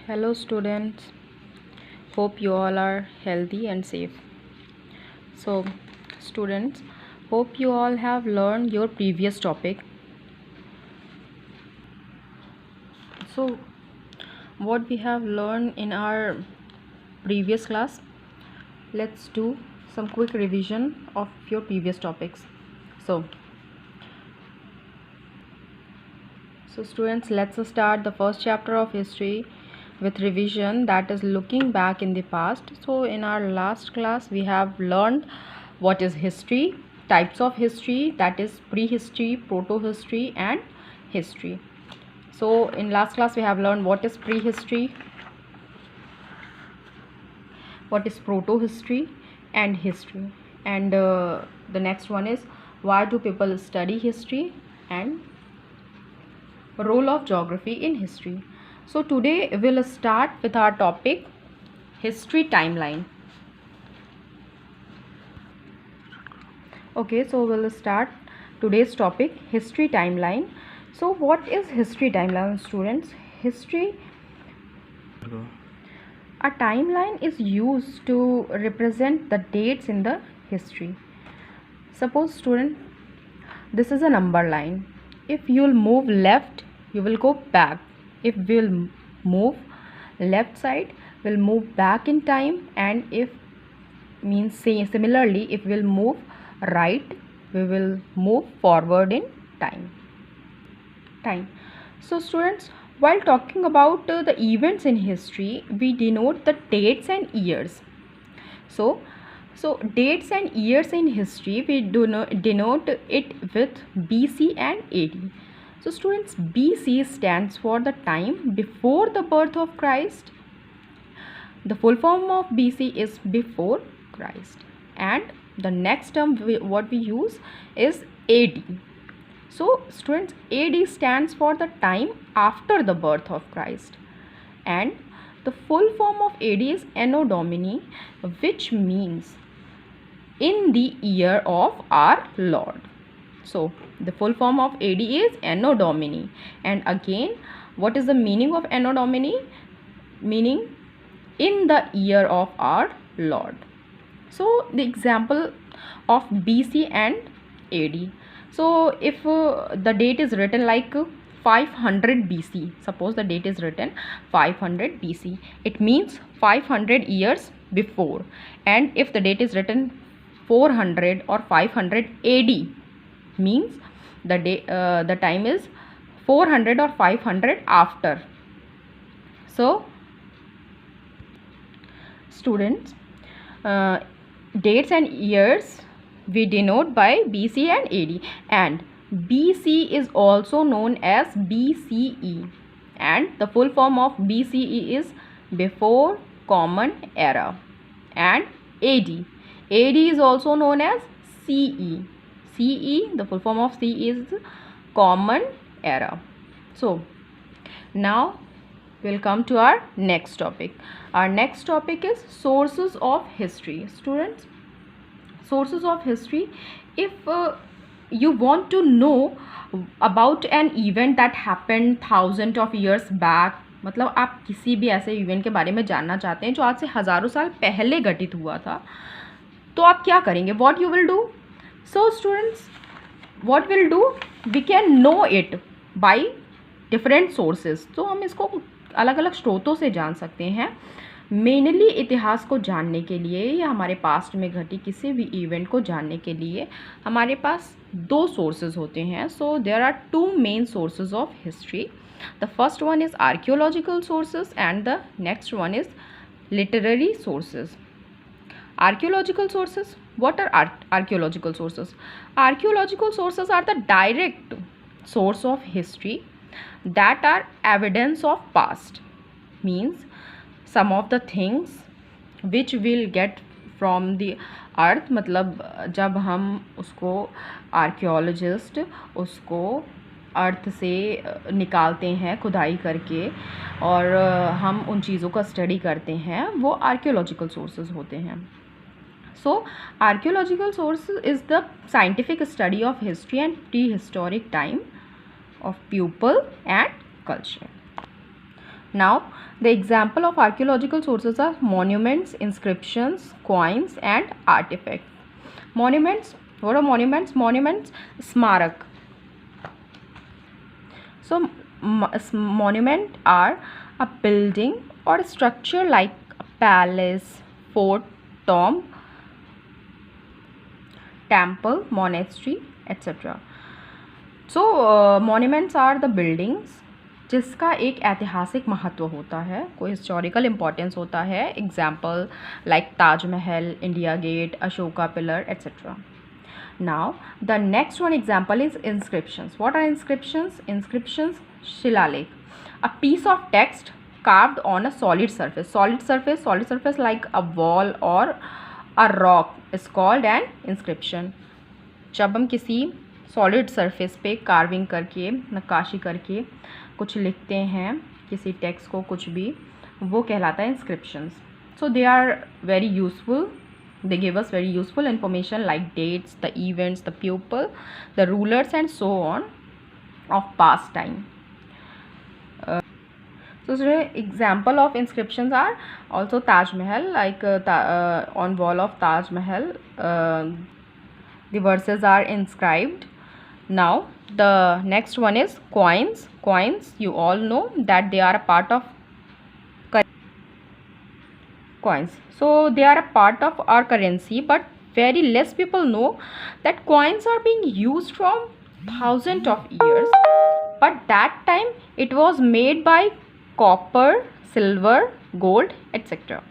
Hello students, hope you all are healthy and safe. So students, hope you all have learned your previous topic. So what we have learned in our previous class, let's do some quick revision of your previous topics. So students, let's start the first chapter of history with revision, that is looking back in the past. So in our last class we have learned what is history, types of history, that is prehistory, proto-history and history. So in last class we have learned what is prehistory, what is proto-history and history, and the next one is why do people study history and role of geography in history. So today we'll start with our topic history timeline. Okay, so we'll start today's topic history timeline. So what is history timeline, students? A timeline is used to represent the dates in the history. Suppose student, this is a number line. If you'll move left, you will go back. If we'll move left side, we'll move back in time, and if means similarly, if we'll move right, we will move forward in time. So students, while talking about the events in history, we denote the dates and years. So dates and years in history, we denote it with BC and AD. So students, BC stands for the time before the birth of Christ. The full form of BC is before Christ, and the next term what we use is AD. So students, AD stands for the time after the birth of Christ, and the full form of AD is Anno Domini, which means in the year of our Lord. So the full form of AD is Anno Domini, and again, what is the meaning of Anno Domini? Meaning in the year of our Lord. So the example of BC and AD. So if the date is written like 500 BC, suppose the date is written 500 BC, it means 500 years before. And if the date is written 400 or 500 AD, means the time is 400 or 500 after. So students, dates and years we denote by BC and AD, and BC is also known as BCE, and the full form of BCE is before common era, and AD is also known as CE. The full form of CE is common era. So now we'll come to our next topic. Our next topic is sources of history. Students, sources of history, if you want to know about an event that happened thousands of years back, मतलब आप किसी भी ऐसे event के बारे में जानना चाहते हैं जो आज से हज़ारों साल पहले घटित हुआ था, तो आप क्या करेंगे? What you will do? So students, what we'll do, we can know it by different sources. तो हम इसको अलग अलग स्रोतों से जान सकते हैं. मेनली इतिहास को जानने के लिए या हमारे पास्ट में घटी किसी भी इवेंट को जानने के लिए हमारे पास दो सोर्सेज होते हैं. So there are two main sources of history. The first one is archaeological sources and the next one is literary sources. Archaeological sources. What are archaeological sources? Archaeological sources are the direct source of history that are evidence of past. Means some of the things which we'll get from the earth. मतलब जब हम उसको archaeologist उसको अर्थ से निकालते हैं खुदाई करके और हम उन चीज़ों का स्टडी करते हैं, वो आर्कियोलॉजिकल सोर्सेज होते हैं. So archaeological source is the scientific study of history and prehistoric time of people and culture. Now the example of archaeological sources are monuments, inscriptions, coins and artifacts. Monuments, what are monuments? Monuments, smarak. So monument are a building or a structure like a palace, fort, tomb, temple, monastery, etc. So monuments are the buildings जिसका एक ऐतिहासिक महत्व होता है, कोई historical importance होता है. Example like Taj Mahal, India Gate, Ashoka pillar, etcetera. Now the next one example is inscriptions. What are inscriptions? Inscriptions, शिलालेख, a piece of text carved on a solid surface. Solid surface like a wall or a rock is called an inscription. जब हम किसी solid surface पे carving करके, नक्काशी करके कुछ लिखते हैं, किसी टेक्स्ट को, कुछ भी, वो कहलाता है inscriptions. So they are very useful. They give us very useful information like dates, the events, the people, the rulers and so on of past time. So example of inscriptions are also Taj Mahal, like on wall of Taj Mahal the verses are inscribed. Now the next one is coins. Coins, you all know that they are a part of coins. So they are a part of our currency, but very less people know that coins are being used from thousands of years. But that time it was made by copper, silver, gold, etc.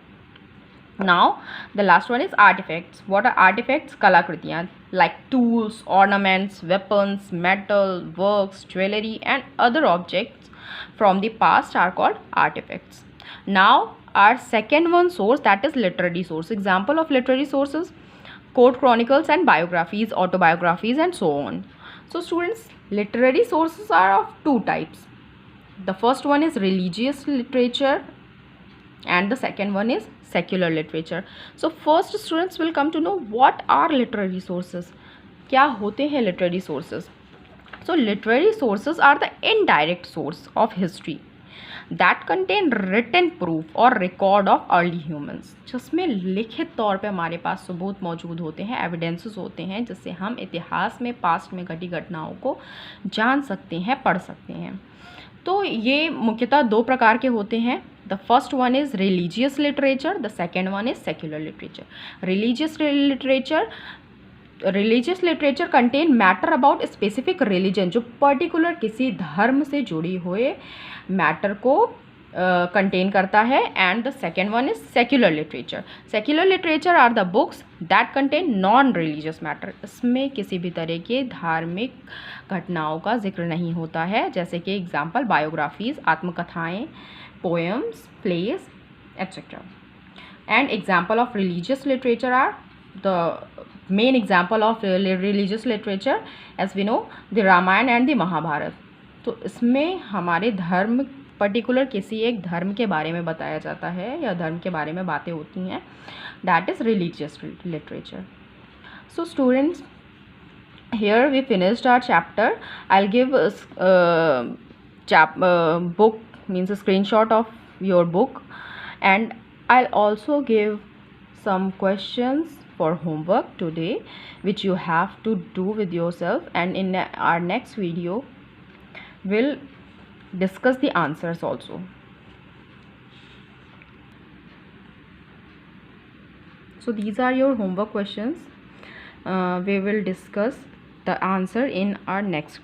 Now the last one is artifacts. What are artifacts? Kalakritiyan, like tools, ornaments, weapons, metal, works, jewelry and other objects from the past are called artifacts. Now our second one source, that is literary source. Example of literary sources: court chronicles and biographies, autobiographies and so on. So students, literary sources are of two types. The first one is religious literature and the second one is secular literature. So first students will come to know what are literary sources. क्या होते हैं literary sources? So literary sources are the indirect source of history that contain written proof or record of early humans, जिसमें लिखित तौर पे हमारे पास सबूत मौजूद होते हैं, एविडेंसेस होते हैं, जिससे हम इतिहास में पास्ट में घटी घटनाओं को जान सकते हैं, पढ़ सकते हैं. तो ये मुख्यतः दो प्रकार के होते हैं. The first one is religious literature, the second one is secular literature. Religious literature contain matter about specific religion, जो पर्टिकुलर किसी धर्म से जुड़ी हुए मैटर को कंटेन करता है. And the second one is secular literature. Secular literature are the books that contain non religious matter. इसमें किसी भी तरह के धार्मिक घटनाओं का जिक्र नहीं होता है, जैसे कि एग्जाम्पल बायोग्राफीज, आत्मकथाएँ, poems, plays, etcetera. And example of religious literature are the main example of religious literature, as we know, the Ramayana and the Mahabharata. तो इसमें हमारे धर्म, पर्टिकुलर किसी एक धर्म के बारे में बताया जाता है या धर्म के बारे में बातें होती हैं. That is religious literature. So students, here we finished our chapter. I'll give book, means a screenshot of your book, and I'll also give some questions for homework today which you have to do with yourself, and in our next video we'll discuss the answers also. So these are your homework questions. We will discuss the answer in our next